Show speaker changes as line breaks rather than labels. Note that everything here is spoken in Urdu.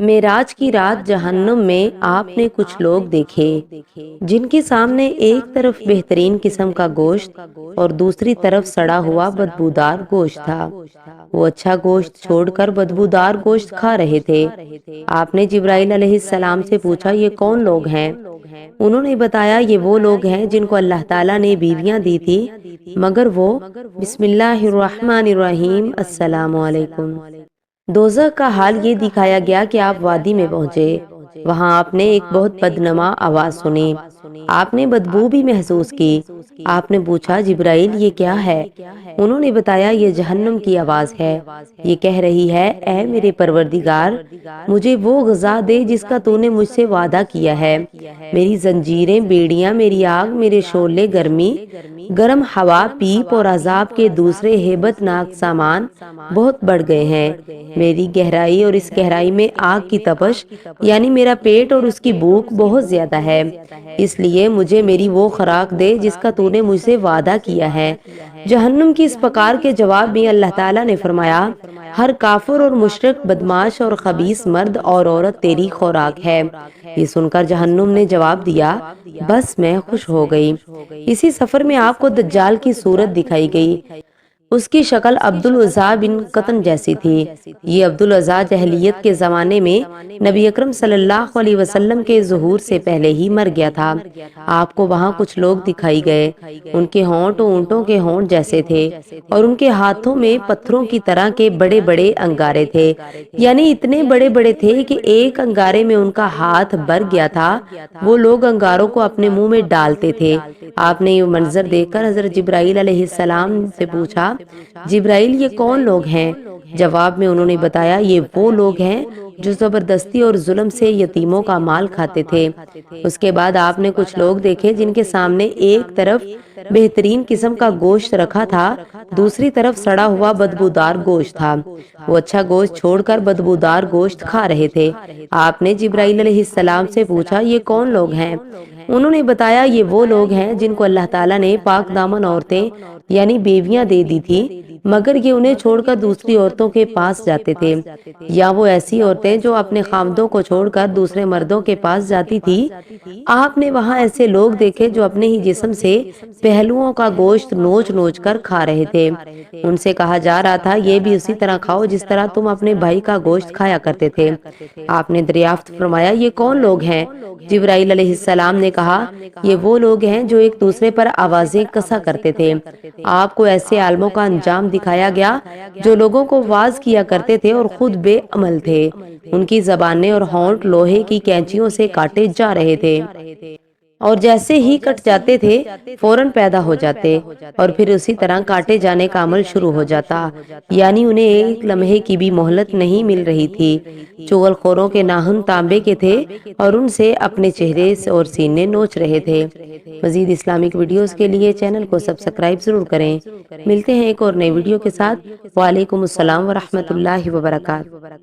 معراج کی رات جہنم میں آپ نے کچھ لوگ دیکھے جن کے سامنے ایک طرف بہترین قسم کا گوشت اور دوسری طرف سڑا ہوا بدبودار گوشت تھا۔ وہ اچھا گوشت چھوڑ کر بدبودار گوشت کھا رہے تھے۔ آپ نے جبرائیل علیہ السلام سے پوچھا یہ کون لوگ ہیں؟ انہوں نے بتایا یہ وہ لوگ ہیں جن کو اللہ تعالیٰ نے بیویاں دی تھی مگر وہ بسم اللہ الرحمن الرحیم السلام علیکم۔ دوزخ کا حال یہ دکھایا گیا کہ آپ وادی میں پہنچے، وہاں آپ نے ایک بہت بدنما آواز سنی، آپ نے بدبو بھی محسوس کی۔ آپ نے پوچھا جبرائیل یہ کیا ہے؟ انہوں نے بتایا یہ جہنم کی آواز ہے، یہ کہہ رہی ہے اے میرے پروردگار مجھے وہ غذا دے جس کا تو نے مجھ سے وعدہ کیا ہے۔ میری زنجیریں، بیڑیاں، میری آگ، میرے شعلے گرمی، گرم ہوا، پیپ اور عذاب کے دوسرے ہیبت ناک سامان بہت بڑھ گئے ہیں۔ میری گہرائی اور اس گہرائی میں آگ کی تپش یعنی میرا پیٹ اور اس کی بھوک بہت زیادہ ہے، اس لیے مجھے میری وہ خوراک دے جس کا تو نے مجھ سے وعدہ کیا ہے۔ جہنم کی اس پکار کے جواب میں اللہ تعالیٰ نے فرمایا ہر کافر اور مشرک، بدماش اور خبیث مرد اور عورت تیری خوراک ہے۔ یہ سن کر جہنم نے جواب دیا بس میں خوش ہو گئی۔ اسی سفر میں آپ کو دجال کی صورت دکھائی گئی۔ اس کی شکل عبدالعزیٰ بن قطن جیسی تھی۔ یہ عبدالعزیٰ جاہلیت کے زمانے میں نبی اکرم صلی اللہ علیہ وسلم کے ظہور سے پہلے ہی مر گیا تھا۔ آپ کو وہاں کچھ لوگ دکھائی گئے، ان کے ہونٹ اونٹوں کے ہونٹ جیسے تھے اور ان کے ہاتھوں میں پتھروں کی طرح کے بڑے بڑے انگارے تھے، یعنی اتنے بڑے بڑے تھے کہ ایک انگارے میں ان کا ہاتھ بھر گیا تھا۔ وہ لوگ انگاروں کو اپنے منہ میں ڈالتے تھے۔ آپ نے یہ منظر دیکھ کر حضرت جبرائیل علیہ السلام سے پوچھا جبرائیل یہ کون لوگ ہیں؟ جواب میں انہوں نے بتایا یہ وہ لوگ ہیں جو زبردستی اور ظلم سے یتیموں کا مال کھاتے تھے۔ اس کے بعد آپ نے کچھ لوگ دیکھے جن کے سامنے ایک طرف بہترین قسم کا گوشت رکھا تھا، دوسری طرف سڑا ہوا بدبودار گوشت تھا۔ وہ اچھا گوشت چھوڑ کر بدبودار گوشت کھا رہے تھے۔ آپ نے جبرائیل علیہ السلام سے پوچھا یہ کون لوگ ہیں؟ انہوں نے بتایا یہ وہ لوگ ہیں جن کو اللہ تعالیٰ نے پاک دامن عورتیں یعنی بیویاں دے دی تھی مگر یہ انہیں چھوڑ کر دوسری عورتوں کے پاس جاتے تھے، یا وہ ایسی عورتیں جو اپنے خامدوں کو چھوڑ کر دوسرے مردوں کے پاس جاتی تھی۔ آپ نے وہاں ایسے لوگ دیکھے جو اپنے ہی جسم سے پہلوؤں کا گوشت نوچ نوچ کر کھا رہے تھے۔ ان سے کہا جا رہا تھا یہ بھی اسی طرح کھاؤ جس طرح تم اپنے بھائی کا گوشت کھایا کرتے تھے۔ آپ نے دریافت فرمایا یہ کون لوگ ہیں؟ جبرائیل علیہ السلام نے کہا یہ وہ لوگ ہیں جو ایک دوسرے پر آوازیں کسا کرتے تھے۔ آپ کو ایسے عالموں کا انجام دکھایا گیا جو لوگوں کو واعظ کیا کرتے تھے اور خود بے عمل تھے۔ ان کی زبانیں اور ہونٹ لوہے کی کینچیوں سے کاٹے جا رہے تھے اور جیسے ہی کٹ جاتے تھے فوراً پیدا ہو جاتے اور پھر اسی طرح کاٹے جانے کا عمل شروع ہو جاتا، یعنی انہیں ایک لمحے کی بھی مہلت نہیں مل رہی تھی۔ چغل خوروں کے ناخن تانبے کے تھے اور ان سے اپنے چہرے اور سینے نوچ رہے تھے۔ مزید اسلامک ویڈیوز کے لیے چینل کو سبسکرائب ضرور کریں۔ ملتے ہیں ایک اور نئی ویڈیو کے ساتھ۔ وعلیکم السلام ورحمۃ اللہ وبرکاتہ۔